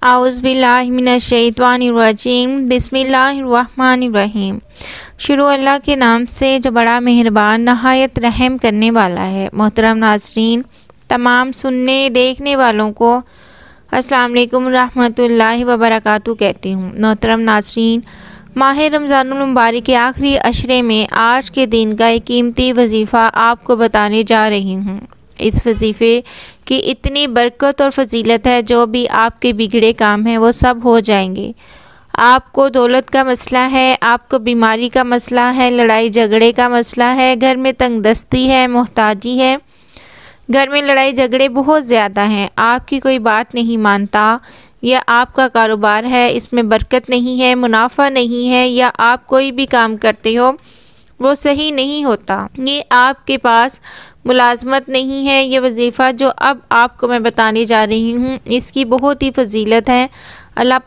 आउज़बिल्लाहिमिनश्शैतानिर्रजीम बिस्मिल्लाहिर्रहमानिर्रहीम। शुरू अल्लाह के नाम से जो बड़ा मेहरबान नहायत रहम करने वाला है। मोहतरम नाज़रीन, तमाम सुनने देखने वालों को अस्सलाम वालेकुम रहमतुल्लाहि व बरकातहू कहती हूँ। मोहतरम नाज़रीन, माह रमज़ानुल मुबारक के आखिरी अशरे में आज के दिन का एक कीमती वजीफ़ा आपको बताने जा रही हूँ। इस वजीफ़े की इतनी बरकत और फजीलत है, जो भी आपके बिगड़े काम हैं वो सब हो जाएंगे। आपको दौलत का मसला है, आपको बीमारी का मसला है, लड़ाई झगड़े का मसला है, घर में तंगदस्ती है, मोहताजी है, घर में लड़ाई झगड़े बहुत ज़्यादा हैं, आपकी कोई बात नहीं मानता, या आपका कारोबार है इसमें बरकत नहीं है, मुनाफा नहीं है, या आप कोई भी काम करते हो वो सही नहीं होता, ये आपके पास मुलाजमत नहीं है। ये वजीफ़ा जो अब आपको मैं बताने जा रही हूँ इसकी बहुत ही फजीलत है। अल्लाह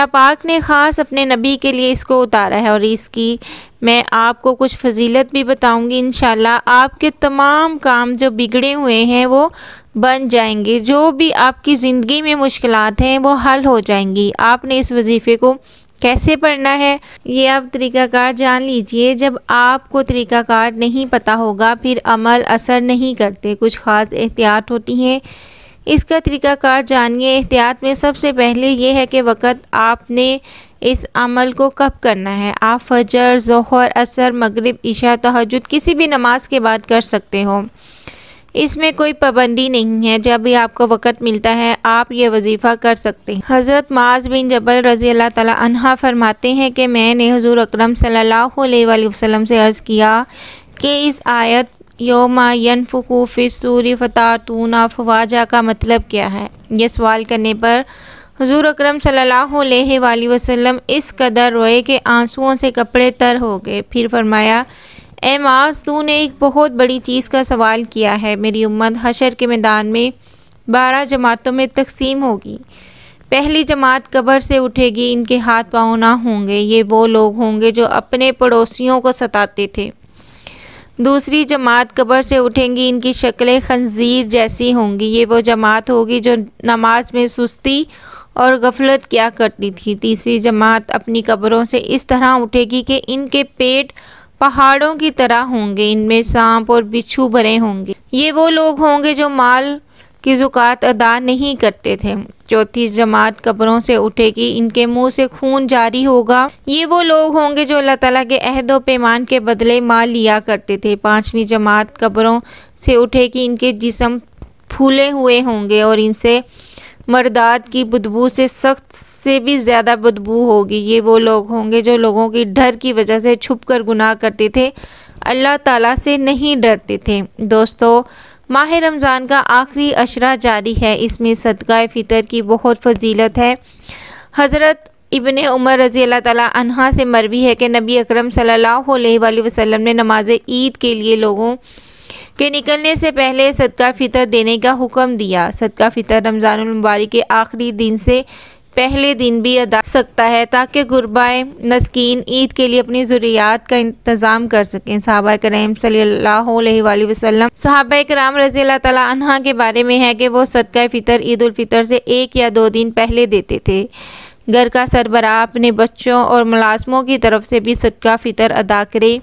पाक ने ख़ास अपने नबी के लिए इसको उतारा है, और इसकी मैं आपको कुछ फजीलत भी बताऊँगी। इंशाल्लाह आपके तमाम काम जो बिगड़े हुए हैं वो बन जाएंगे, जो भी आपकी ज़िंदगी में मुश्किलात हैं वो हल हो जाएंगी। आपने इस वजीफ़े को कैसे पढ़ना है ये आप तरीक़ाकार जान लीजिए। जब आपको तरीक़ाकार नहीं पता होगा फिर अमल असर नहीं करते, कुछ ख़ास एहतियात होती हैं, इसका तरीक़ाकार जानिए। एहतियात में सबसे पहले ये है कि वक़्त आपने इस अमल को कब करना है। आप फजर, ज़ोहर, असर, मगरिब, इशा, तहज्जुद किसी भी नमाज के बाद कर सकते हो, इसमें कोई पाबंदी नहीं है। जब भी आपको वक़्त मिलता है आप ये वजीफ़ा कर सकते हैं। हज़रत मुआज़ बिन जबल रज़ी अल्लाह ताला अन्हा फरमाते हैं कि मैंने हुज़ूर अकरम सल्लल्लाहु अलैहि वसल्लम से अर्ज़ किया कि इस आयत यौमा यनफुखु फिस्सूरी फतातूना अफ़वाजा का मतलब क्या है। ये सवाल करने पर हुज़ूर अकरम सल्लल्लाहु अलैहि वसल्लम इस कदर रोए कि आंसुओं से कपड़े तर हो गए। फिर फरमाया, ए मुआज़, तूने एक बहुत बड़ी चीज़ का सवाल किया है। मेरी उम्मत हशर के मैदान में 12 जमातों में तकसीम होगी। पहली जमात कब्र से उठेगी, इनके हाथ पाँव ना होंगे, ये वो लोग होंगे जो अपने पड़ोसियों को सताते थे। दूसरी जमात कब्र से उठेंगी, इनकी शक्लें खंजीर जैसी होंगी, ये वो जमात होगी जो नमाज में सुस्ती और गफलत किया करती थी। तीसरी जमात अपनी कब्रों से इस तरह उठेगी कि इनके पेट पहाड़ों की तरह होंगे, इनमें सांप और बिच्छू भरे होंगे, ये वो लोग होंगे जो माल की ज़कात अदा नहीं करते थे। चौथी जमात कब्रों से उठेगी, इनके मुंह से खून जारी होगा, ये वो लोग होंगे जो अल्लाह ताला के अहद व पैमान के बदले माल लिया करते थे। पांचवी जमात कब्रों से उठेगी, इनके जिस्म फूले हुए होंगे और इनसे मर्दात की बदबू से सख्त से भी ज़्यादा बदबू होगी, ये वो लोग होंगे जो लोगों की डर की वजह से छुपकर गुनाह करते थे, अल्लाह ताला से नहीं डरते थे। दोस्तों, माह रमज़ान का आखिरी अशरा जारी है, इसमें सदका फ़ितर की बहुत फजीलत है। हज़रत इब्ने उमर रज़ी अल्लाह ताला अन्हा से मरवी है कि नबी अकरम सल्लल्लाहु अलैहि वसल्लम ने नमाज ईद के लिए लोगों के निकलने से पहले सदका फ़ितर देने का हुक्म दिया। सदका फ़ितर रमज़ानुल मुबारक के आखिरी दिन से पहले दिन भी अदा सकता है, ताकि गुरबाए मस्कीन ईद के लिए अपनी ज़रूरियात का इंतज़ाम कर सकें। सहाबा कराम सल्लल्लाहु अलैहि वसल्लम सहाबा कराम रज़ी अल्लाह ताला अन्हा के बारे में है कि वो सदका फ़ितर ईद उल फ़ितर से 1 या 2 दिन पहले देते थे। घर का सरबराह अपने बच्चों और मुलाज़मों की तरफ से भी सदका फ़ितर अदा करे।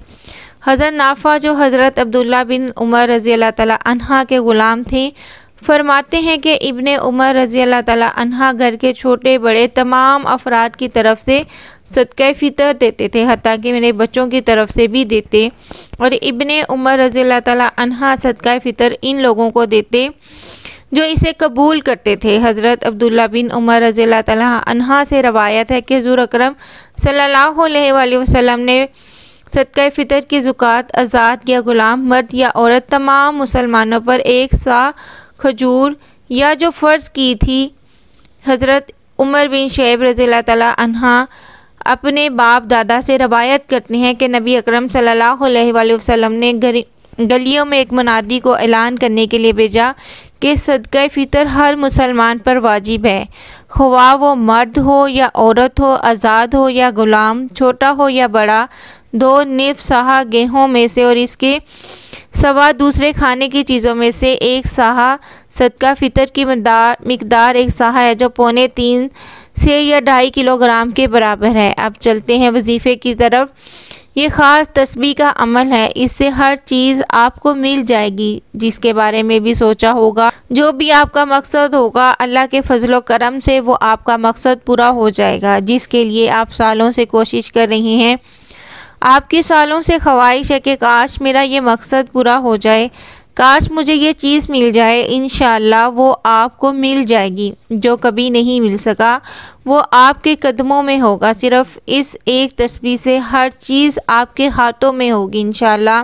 हज़रत नाफ़ा जो हज़रत अब्दुल्ला बिन उमर रज़ी अल्लाह ताला अन्हा के ग़ुलाम थे, फरमाते हैं कि इब्ने उमर रज़ी अल्लाह ताला अन्हा घर के छोटे बड़े तमाम अफराद की तरफ से सदका फ़ितर देते थे, हत्ता कि मेरे बच्चों की तरफ से भी देते। और इब्ने उमर रज़ी अल्लाह ताला अन्हा सदका फ़ितर इन लोगों को देते जो इसे कबूल करते थे। हज़रत अब्दुल्ला बिन उमर रज़ी अल्लाह ताला अन्हा से रवायत है कि हुज़ूर अकरम सल्लल्लाहु अलैहि वसल्लम ने सदका फ़ितर की ज़कात आज़ाद या ग़ुलाम मर्द या औरत तमाम मुसलमानों पर 1 सा खजूर या जो फ़र्ज़ की थी। हज़रत उमर बिन शैब रज़ी अल्लाह ताला अन्हा अपने बाप दादा से रवायत करते हैं कि नबी अकरम सल्लल्लाहु अलैहि वसल्लम ने गलियों में एक मुनादी को ऐलान करने के लिए भेजा कि सदका फ़ितर हर मुसलमान पर वाजिब है, ख्वाह वो मर्द हो या औरत हो, आज़ाद हो या ग़ुलाम, छोटा हो या बड़ा, 2 निफ़ साहा गेहूँ में से और इसके सवा दूसरे खाने की चीज़ों में से एक साहा सदका फ़ितर की मिकदार एक साहा है जो 3.25 से या 2.5 किलोग्राम के बराबर है। अब चलते हैं वजीफ़े की तरफ। ये ख़ास तस्बीह का अमल है, इससे हर चीज़ आपको मिल जाएगी जिसके बारे में भी सोचा होगा। जो भी आपका मकसद होगा अल्लाह के फजलो करम से वो आपका मकसद पूरा हो जाएगा, जिसके लिए आप सालों से कोशिश कर रही हैं। आपकी सालों से ख्वाहिश है कि काश मेरा ये मकसद पूरा हो जाए, काश मुझे ये चीज़ मिल जाए। इंशाअल्लाह वो आपको मिल जाएगी। जो कभी नहीं मिल सका वो आपके कदमों में होगा। सिर्फ इस एक तस्बीह से हर चीज़ आपके हाथों में होगी इंशाअल्लाह।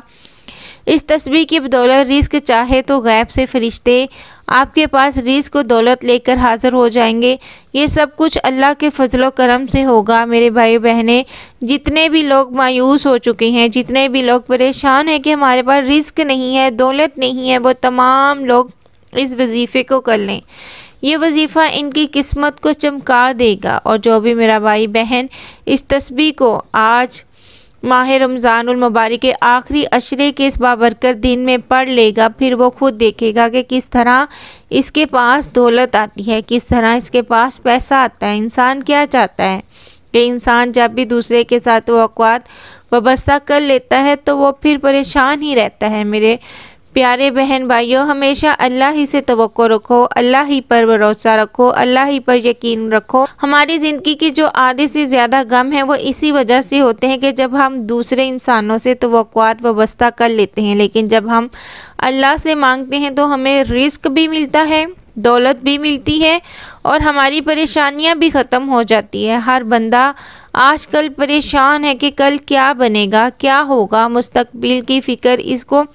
इस तस्बीह की बदौलत रिस्क चाहे तो गैब से फरिश्ते आपके पास रिस्क व दौलत लेकर हाज़िर हो जाएंगे। ये सब कुछ अल्लाह के फजलो करम से होगा। मेरे भाई बहनें, जितने भी लोग मायूस हो चुके हैं, जितने भी लोग परेशान हैं कि हमारे पास रिस्क नहीं है, दौलत नहीं है, वो तमाम लोग इस वजीफ़े को कर लें। ये वजीफ़ा इनकी किस्मत को चमका देगा। और जो भी मेरा भाई बहन इस तस्बीह को आज माह रमज़ानुल मुबारक के आखिरी अशरे के इस बाबरकत दिन में पढ़ लेगा, फिर वो खुद देखेगा कि किस तरह इसके पास दौलत आती है, किस तरह इसके पास पैसा आता है। इंसान क्या चाहता है कि इंसान जब भी दूसरे के साथ तवक्कुआत वाबस्ता कर लेता है तो वो फिर परेशान ही रहता है। मेरे प्यारे बहन भाइयों, हमेशा अल्लाह ही से तवक्को रखो, अल्लाह ही पर भरोसा रखो, अल्लाह ही पर यकीन रखो। हमारी ज़िंदगी की जो आधे से ज़्यादा गम है वो इसी वजह से होते हैं कि जब हम दूसरे इंसानों से तवक्कुआत वाबस्ता कर लेते हैं, लेकिन जब हम अल्लाह से मांगते हैं तो हमें रिस्क भी मिलता है, दौलत भी मिलती है और हमारी परेशानियां भी ख़त्म हो जाती है। हर बंदा आजकल परेशान है कि कल क्या बनेगा, क्या होगा, मुस्तकबिल की फ़िक्र इसको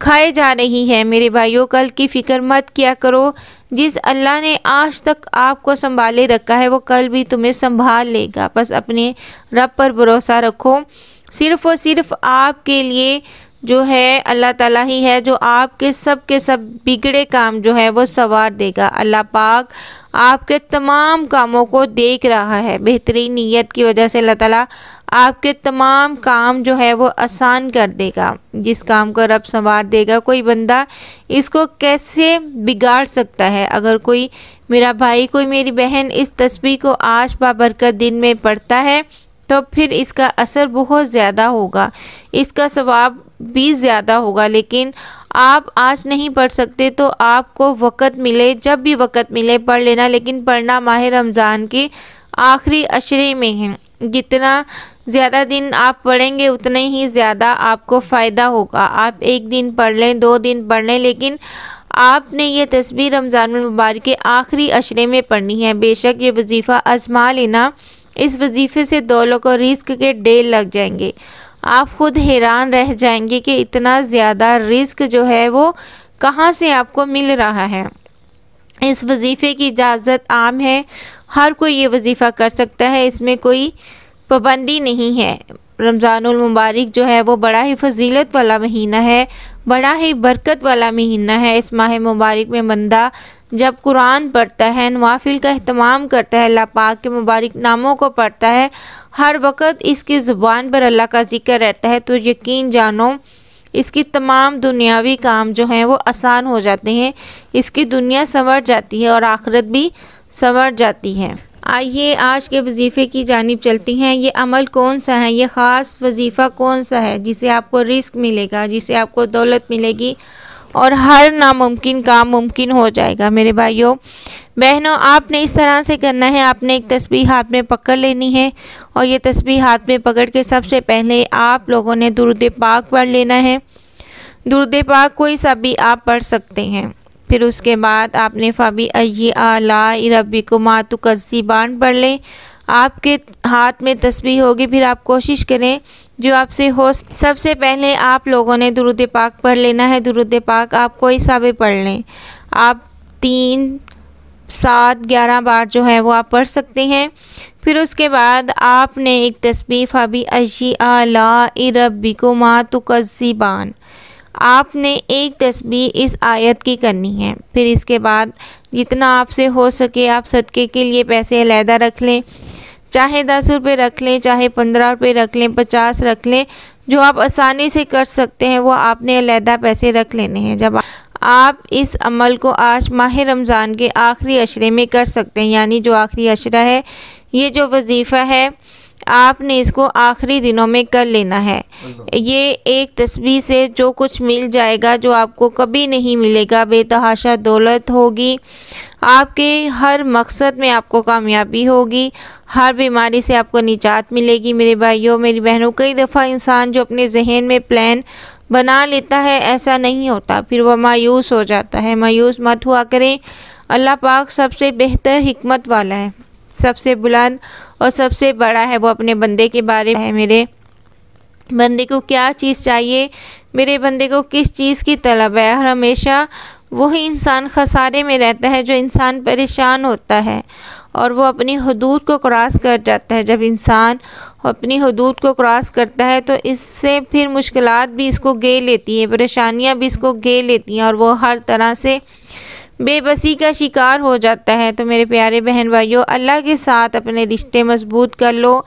खाए जा रही है। मेरे भाइयों, कल की फ़िक्र मत किया करो। जिस अल्लाह ने आज तक आपको संभाले रखा है वो कल भी तुम्हें संभाल लेगा। बस अपने रब पर भरोसा रखो। सिर्फ़ और सिर्फ आपके लिए जो है अल्लाह ताला ही है जो आपके सब के सब बिगड़े काम जो है वो संवार देगा। अल्लाह पाक आपके तमाम कामों को देख रहा है। बेहतरीन नीयत की वजह से अल्लाह ताला आपके तमाम काम जो है वो आसान कर देगा। जिस काम को रब संवार देगा, कोई बंदा इसको कैसे बिगाड़ सकता है। अगर कोई मेरा भाई, कोई मेरी बहन इस तस्बीह को आज बाबरकत दिन में पढ़ता है तो फिर इसका असर बहुत ज़्यादा होगा, इसका सवाब भी ज़्यादा होगा। लेकिन आप आज नहीं पढ़ सकते तो आपको वक़्त मिले, जब भी वक़्त मिले पढ़ लेना। लेकिन पढ़ना माह रमज़ान के आखिरी अशरे में है। जितना ज़्यादा दिन आप पढ़ेंगे उतना ही ज़्यादा आपको फ़ायदा होगा। आप एक दिन पढ़ लें, 2 दिन पढ़ लें, लेकिन आपने ये तस्बीह रमज़ानुल मुबारक के आखिरी अशरे में पढ़नी है। बेशक ये वजीफ़ा आज़मा लेना, इस वजीफ़े से दौलत और रिस्क के ढेर लग जाएंगे। आप खुद हैरान रह जाएंगे कि इतना ज़्यादा रिस्क जो है वो कहाँ से आपको मिल रहा है। इस वजीफ़े की इजाज़त आम है, हर कोई ये वजीफ़ा कर सकता है, इसमें कोई पाबंदी नहीं है। रमज़ानुल मुबारक जो है वो बड़ा ही फजीलत वाला महीना है, बड़ा ही बरकत वाला महीना है। इस माह मुबारक में बंदा जब कुरान पढ़ता है, नवाफिल का अहतमाम करता है, अल्लाह पाक के मुबारक नामों को पढ़ता है, हर वक्त इसकी ज़ुबान पर अल्लाह का जिक्र रहता है, तो यकीन जानो इसकी तमाम दुनियावी काम जो हैं वो आसान हो जाते हैं। इसकी दुनिया संवर जाती है और आखिरत भी संवर जाती है। आइए आज के वजीफ़े की जानिब चलती हैं। ये अमल कौन सा है, ये ख़ास वजीफ़ा कौन सा है जिसे आपको रिस्क मिलेगा, जिसे आपको दौलत मिलेगी और हर नामुमकिन काम मुमकिन हो जाएगा। मेरे भाइयों बहनों, आपने इस तरह से करना है। आपने एक तस्बीह हाथ में पकड़ लेनी है और ये तस्बीह हाथ में पकड़ के सबसे पहले आप लोगों ने दुरूद पाक पढ़ लेना है। दुरूद पाक कोई सा भी आप पढ़ सकते हैं। फिर उसके बाद आपने फ़बी अय्यि आलाई रब्बिकुमा तुकज़्ज़िबान पढ़ लें। आपके हाथ में तस्बीह होगी, फिर आप कोशिश करें जो आपसे हो। सबसे पहले आप लोगों ने दुरूद पाक पढ़ लेना है। दुरूद पाक आप कोई सा भी पढ़ लें, आप 3, 7, 11 बार जो है वो आप पढ़ सकते हैं। फिर उसके बाद आपने एक तस्बीह फ़बी अय्यि आलाई रब्बिकुमा तुकज़्ज़िबान, आपने एक तस्बीह इस आयत की करनी है। फिर इसके बाद जितना आपसे हो सके आप सदक़े के लिए पैसे अलहदा रख लें, चाहे 10 रुपये रख लें, चाहे 15 रुपये रख लें, 50 रख लें, जो आप आसानी से कर सकते हैं वो आपने अलहदा पैसे रख लेने हैं। जब आप इस अमल को आज माह रमज़ान के आखिरी अशरे में कर सकते हैं, यानी जो आखिरी अशरा है, ये जो वजीफ़ा है आपने इसको आखिरी दिनों में कर लेना है। ये एक तस्बीह से जो कुछ मिल जाएगा जो आपको कभी नहीं मिलेगा, बेतहाशा दौलत होगी, आपके हर मकसद में आपको कामयाबी होगी, हर बीमारी से आपको निजात मिलेगी। मेरे भाइयों मेरी बहनों, कई दफ़ा इंसान जो अपने जहन में प्लान बना लेता है ऐसा नहीं होता, फिर वह मायूस हो जाता है। मायूस मत हुआ करें। अल्लाह पाक सबसे बेहतर हिकमत वाला है, सबसे बुलंद और सबसे बड़ा है। वो अपने बंदे के बारे में है, मेरे बंदे को क्या चीज़ चाहिए, मेरे बंदे को किस चीज़ की तलब है। हर हमेशा वही इंसान खसारे में रहता है जो इंसान परेशान होता है और वो अपनी हदूद को क्रॉस कर जाता है। जब इंसान अपनी हदूद को क्रॉस करता है तो इससे फिर मुश्किलात भी इसको घेर लेती हैं, परेशानियां भी इसको घेर लेती हैं और वो हर तरह से बेबसी का शिकार हो जाता है। तो मेरे प्यारे बहन भाइयों, अल्लाह के साथ अपने रिश्ते मजबूत कर लो,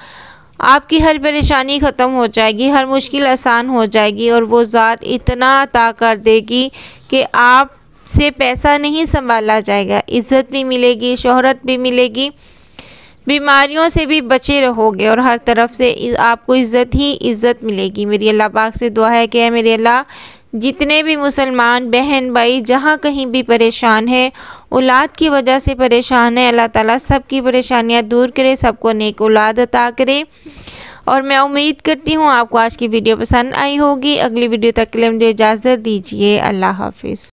आपकी हर परेशानी ख़त्म हो जाएगी, हर मुश्किल आसान हो जाएगी और वो ज़ात इतना अता कर देगी कि आप से पैसा नहीं संभाला जाएगा, इज़्ज़त भी मिलेगी, शोहरत भी मिलेगी, बीमारियों से भी बचे रहोगे और हर तरफ से आपको इज़्ज़त ही इज़्ज़त मिलेगी। मेरी अल्लाह पाक से दुआ है कि मेरे अल्लाह जितने भी मुसलमान बहन भाई जहाँ कहीं भी परेशान है, औलाद की वजह से परेशान है, अल्लाह ताला सबकी परेशानियाँ दूर करे, सबको नेक औलाद अता करे। और मैं उम्मीद करती हूँ आपको आज की वीडियो पसंद आई होगी। अगली वीडियो तक के लिए मुझे इजाज़त दीजिए। अल्लाह हाफिज़।